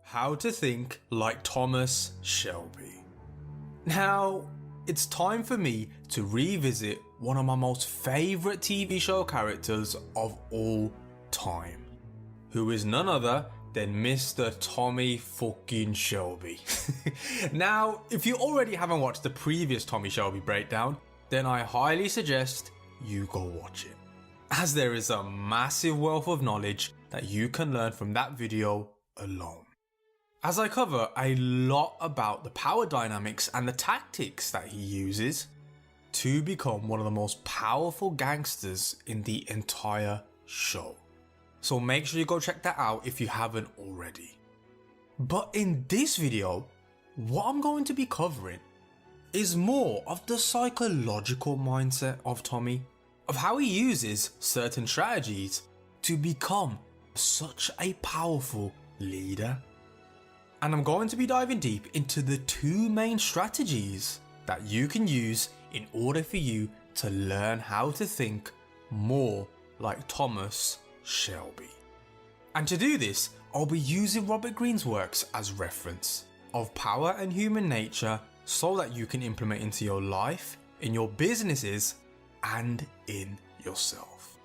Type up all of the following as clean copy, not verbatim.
How to Think Like Thomas Shelby. Now, it's time for me to revisit one of my most favourite TV show characters of all time, who is none other than Mr. Tommy fucking Shelby. Now, if you already haven't watched the previous Tommy Shelby breakdown, then I highly suggest you go watch it, as there is a massive wealth of knowledge that you can learn from that video alone, as I cover a lot about the power dynamics and the tactics that he uses to become one of the most powerful gangsters in the entire show. So make sure you go check that out if you haven't already. But in this video, what I'm going to be covering is more of the psychological mindset of Tommy, of how he uses certain strategies to become such a powerful leader. And I'm going to be diving deep into the two main strategies that you can use in order for you to learn how to think more like Thomas Shelby. And to do this, I'll be using Robert Greene's works as reference of power and human nature so that you can implement into your life, in your businesses, and in yourself.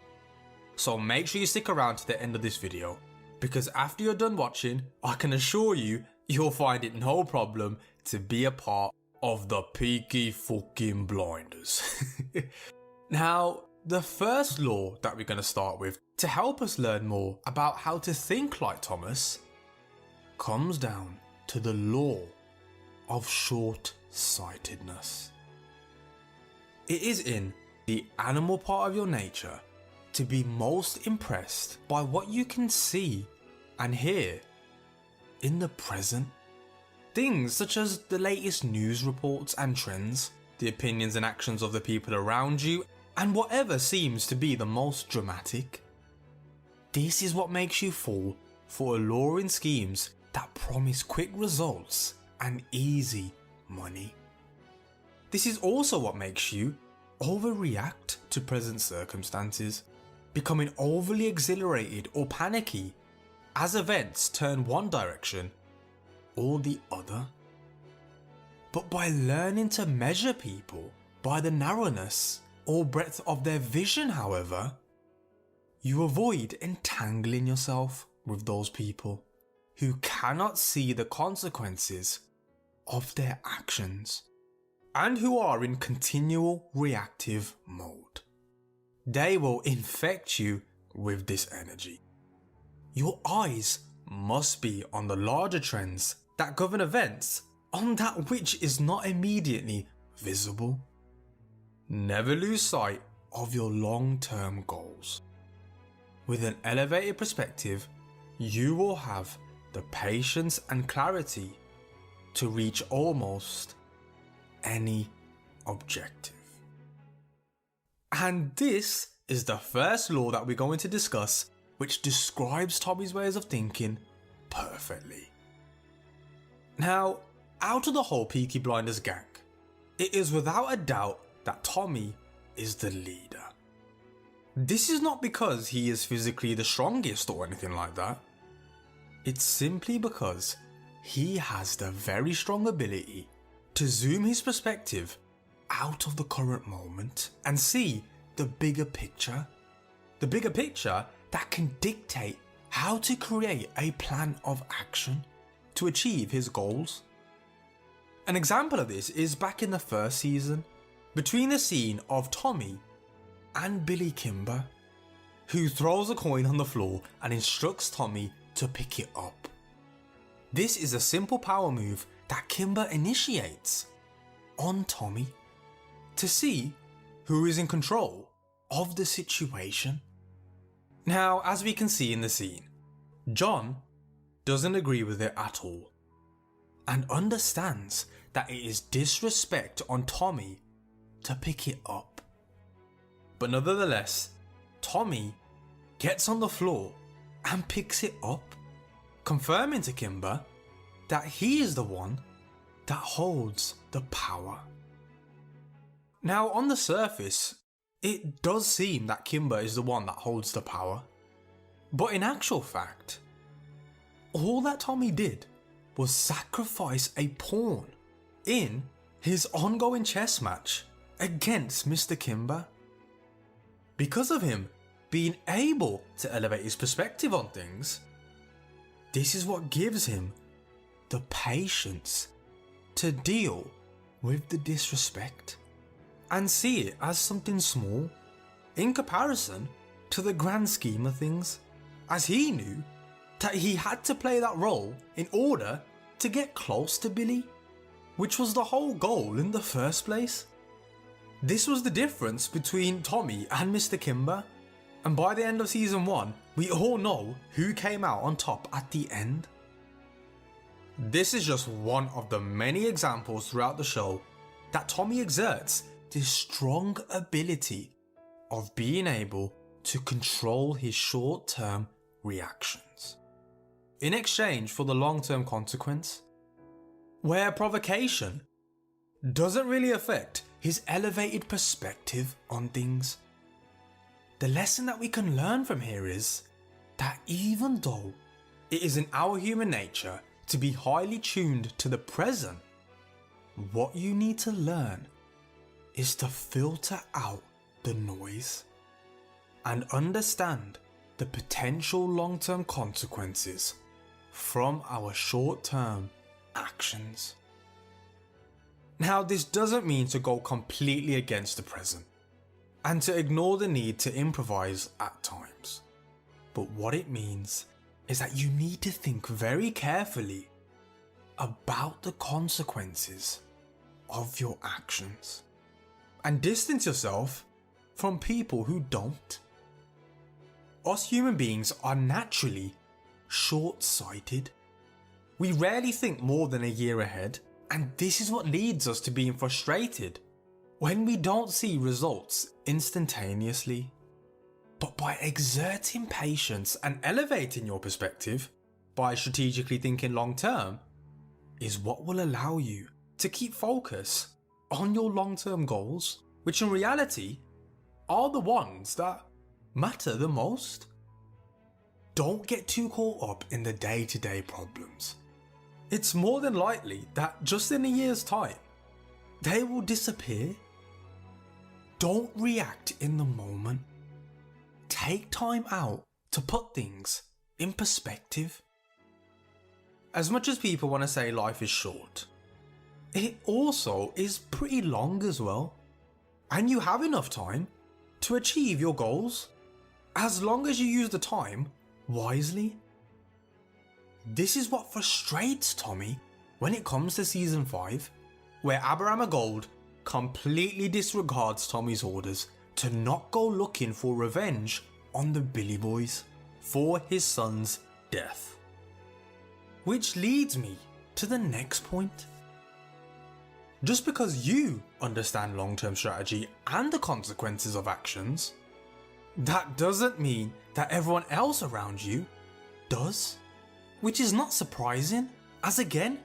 So make sure you stick around to the end of this video, because after you're done watching, I can assure you, you'll find it no problem to be a part of the Peaky fucking Blinders. Now, the first law that we're going to start with to help us learn more about how to think like Thomas comes down to the law of short-sightedness. It is in the animal part of your nature to be most impressed by what you can see and hear in the present. Things such as the latest news reports and trends, the opinions and actions of the people around you, and whatever seems to be the most dramatic. This is what makes you fall for alluring schemes that promise quick results and easy money. This is also what makes you overreact to present circumstances, becoming overly exhilarated or panicky as events turn one direction or the other. But by learning to measure people by the narrowness or breadth of their vision, however, you avoid entangling yourself with those people who cannot see the consequences of their actions and who are in continual reactive mode. They will infect you with this energy. Your eyes must be on the larger trends that govern events, on that which is not immediately visible. Never lose sight of your long-term goals. With an elevated perspective, you will have the patience and clarity to reach almost any objective. And this is the first law that we're going to discuss, which describes Tommy's ways of thinking perfectly. Now, out of the whole Peaky Blinders gang, it is without a doubt that Tommy is the leader. This is not because he is physically the strongest or anything like that. It's simply because he has the very strong ability to zoom his perspective out of the current moment and see the bigger picture. The bigger picture that can dictate how to create a plan of action to achieve his goals. An example of this is back in the first season, between the scene of Tommy and Billy Kimber, who throws a coin on the floor and instructs Tommy to pick it up. This is a simple power move that Kimber initiates on Tommy to see who is in control of the situation. Now, as we can see in the scene, John doesn't agree with it at all and understands that it is disrespect on Tommy to pick it up. But nevertheless, Tommy gets on the floor and picks it up, confirming to Kimber that he is the one that holds the power. Now, on the surface, it does seem that Kimber is the one that holds the power, but in actual fact, all that Tommy did was sacrifice a pawn in his ongoing chess match against Mr. Kimber. Because of him being able to elevate his perspective on things, this is what gives him the patience to deal with the disrespect and see it as something small in comparison to the grand scheme of things, as he knew that he had to play that role in order to get close to Billy, which was the whole goal in the first place. This was the difference between Tommy and Mr. Kimber, and by the end of season 1, we all know who came out on top at the end. This is just one of the many examples throughout the show that Tommy exerts this strong ability of being able to control his short-term reactions in exchange for the long-term consequence, where provocation doesn't really affect his elevated perspective on things. The lesson that we can learn from here is that even though it is in our human nature to be highly tuned to the present, what you need to learn is to filter out the noise and understand the potential long-term consequences from our short-term actions. Now, this doesn't mean to go completely against the present and to ignore the need to improvise at times, but what it means is that you need to think very carefully about the consequences of your actions and distance yourself from people who don't. Us human beings are naturally short-sighted. We rarely think more than a year ahead, and this is what leads us to being frustrated when we don't see results instantaneously. But by exerting patience and elevating your perspective, by strategically thinking long-term, is what will allow you to keep focus on your long-term goals, which in reality are the ones that matter the most. Don't get too caught up in the day-to-day problems. It's more than likely that just in a year's time, they will disappear. Don't react in the moment. Take time out to put things in perspective. As much as people want to say life is short, it also is pretty long as well. And you have enough time to achieve your goals, as long as you use the time wisely. This is what frustrates Tommy when it comes to season 5, where Abraham Gold completely disregards Tommy's orders to not go looking for revenge on the Billy Boys for his son's death. Which leads me to the next point. Just because you understand long-term strategy and the consequences of actions, that doesn't mean that everyone else around you does. Which is not surprising, as again,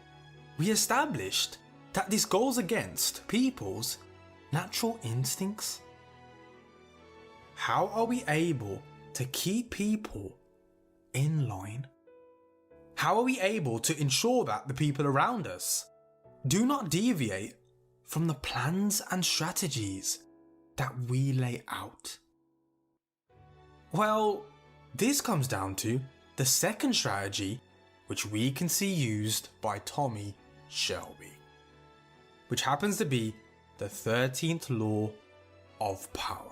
we established that this goes against people's natural instincts. How are we able to keep people in line? How are we able to ensure that the people around us do not deviate from the plans and strategies that we lay out? Well, this comes down to the second strategy which we can see used by Tommy Shelby, which happens to be the 13th law of power.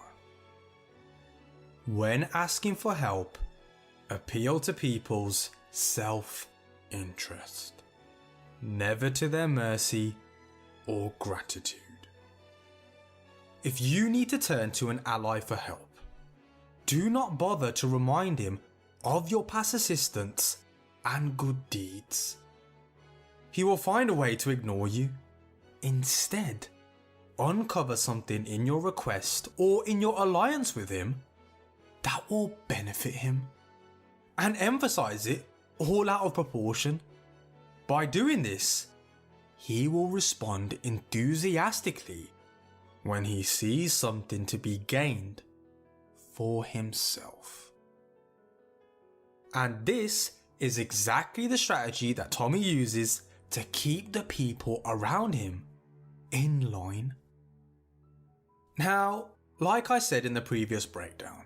When asking for help, appeal to people's self-interest, never to their mercy or gratitude. If you need to turn to an ally for help, do not bother to remind him of your past assistance and good deeds. He will find a way to ignore you. Instead, uncover something in your request or in your alliance with him that will benefit him, and emphasize it all out of proportion. By doing this, he will respond enthusiastically when he sees something to be gained for himself. And this is exactly the strategy that Tommy uses to keep the people around him in line. Now, like I said in the previous breakdown,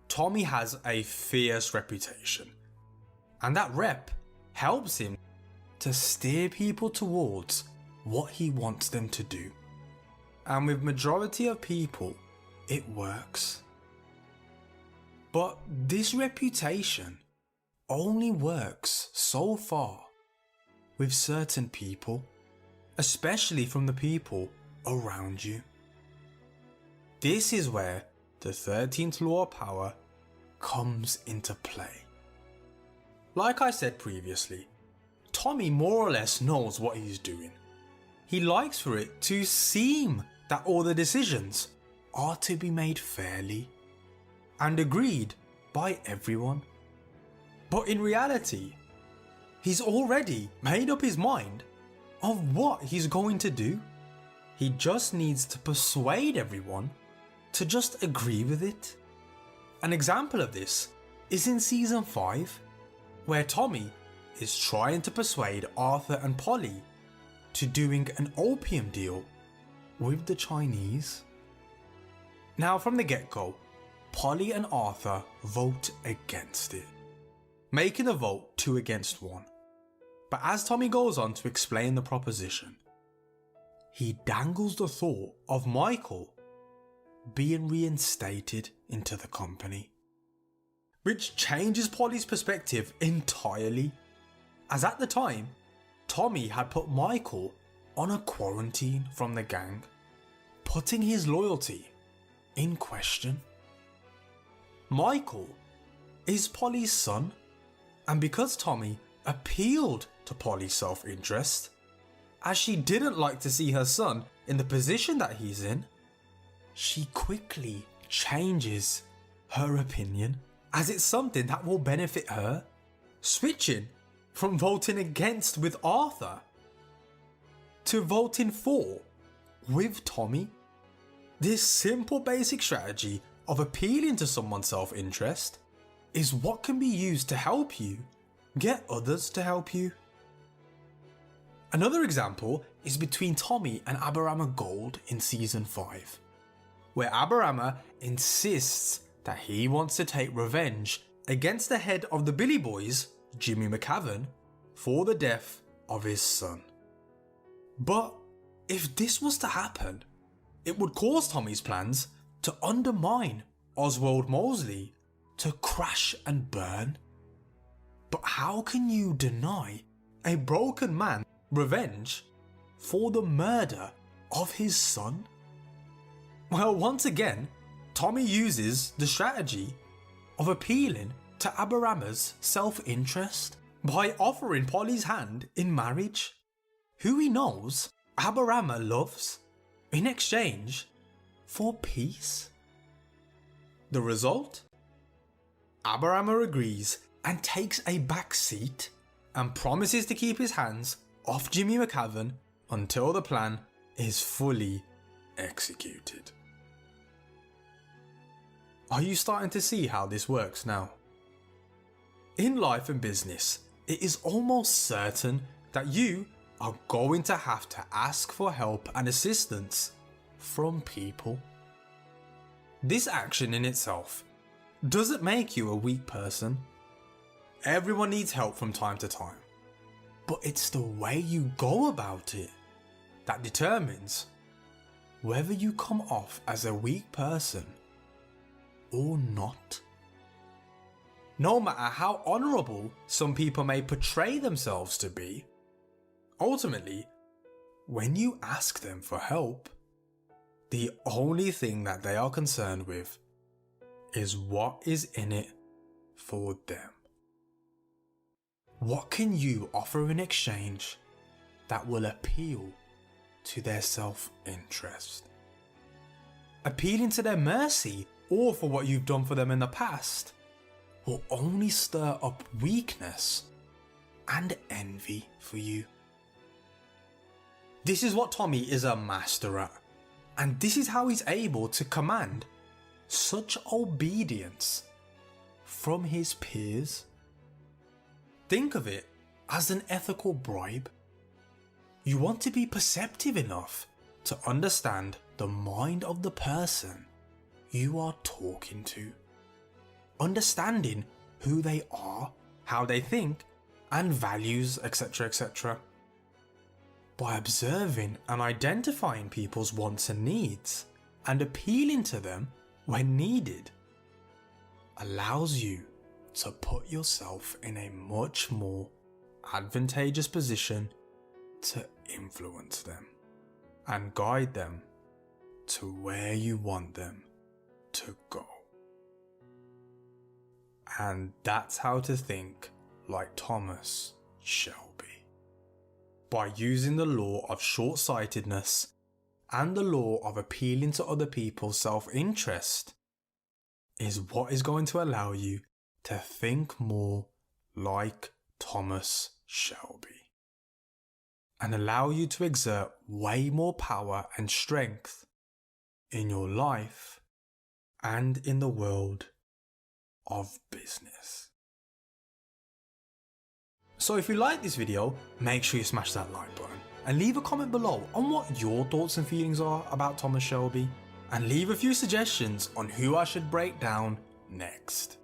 Tommy has a fierce reputation, and that rep helps him to steer people towards what he wants them to do. And with majority of people, it works. But this reputation only works so far with certain people, especially from the people around you. This is where the 13th law of power comes into play. Like I said previously, Tommy more or less knows what he's doing. He likes for it to seem that all the decisions are to be made fairly and agreed by everyone. But in reality, he's already made up his mind of what he's going to do. He just needs to persuade everyone to just agree with it. An example of this is in season 5, where Tommy is trying to persuade Arthur and Polly to doing an opium deal with the Chinese. Now from the get-go, Polly and Arthur vote against it, making the vote 2 against 1. But as Tommy goes on to explain the proposition, he dangles the thought of Michael being reinstated into the company, which changes Polly's perspective entirely, as at the time, Tommy had put Michael on a quarantine from the gang, putting his loyalty in question. Michael is Polly's son, and because Tommy appealed to Polly's self-interest, as she didn't like to see her son in the position that he's in, she quickly changes her opinion, as it's something that will benefit her, switching from voting against with Arthur to voting for with Tommy. This simple basic strategy of appealing to someone's self-interest is what can be used to help you get others to help you. Another example is between Tommy and Aberama Gold in season 5, where Aberama insists that he wants to take revenge against the head of the Billy Boys, Jimmy McCavan, for the death of his son. But if this was to happen, it would cause Tommy's plans to undermine Oswald Mosley to crash and burn. But how can you deny a broken man revenge for the murder of his son? Well, once again, Tommy uses the strategy of appealing to Aberama's self-interest by offering Polly's hand in marriage, who he knows Aberama loves, in exchange for peace. The result? Aberama agrees and takes a back seat and promises to keep his hands off Jimmy McCavan until the plan is fully executed. Are you starting to see how this works now? In life and business, it is almost certain that you are going to have to ask for help and assistance from people. This action in itself doesn't make you a weak person. Everyone needs help from time to time, but it's the way you go about it that determines whether you come off as a weak person or not. No matter how honourable some people may portray themselves to be, ultimately, when you ask them for help, the only thing that they are concerned with is what is in it for them. What can you offer in exchange that will appeal to their self-interest? Appealing to their mercy or for what you've done for them in the past will only stir up weakness and envy for you. This is what Tommy is a master at, and this is how he's able to command such obedience from his peers. think of it as an ethical bribe. You want to be perceptive enough to understand the mind of the person you are talking to, understanding who they are, how they think, and values, etc. etc. By observing and identifying people's wants and needs and appealing to them when needed, allows you to put yourself in a much more advantageous position to influence them and guide them to where you want them to go. And that's how to think like Thomas Shelby. By using the law of short-sightedness and the law of appealing to other people's self-interest is what is going to allow you to think more like Thomas Shelby and allow you to exert way more power and strength in your life and in the world of business. So if you like this video, make sure you smash that like button and leave a comment below on what your thoughts and feelings are about Thomas Shelby, and leave a few suggestions on who I should break down next.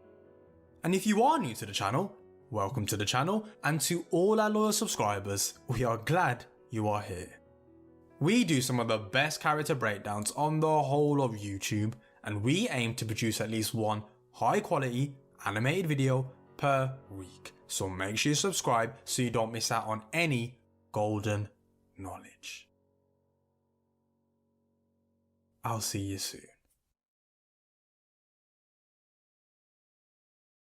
And if you are new to the channel, welcome to the channel, and to all our loyal subscribers, we are glad you are here. We do some of the best character breakdowns on the whole of YouTube, and we aim to produce at least one high quality animated video per week. So make sure you subscribe so you don't miss out on any golden knowledge. I'll see you soon.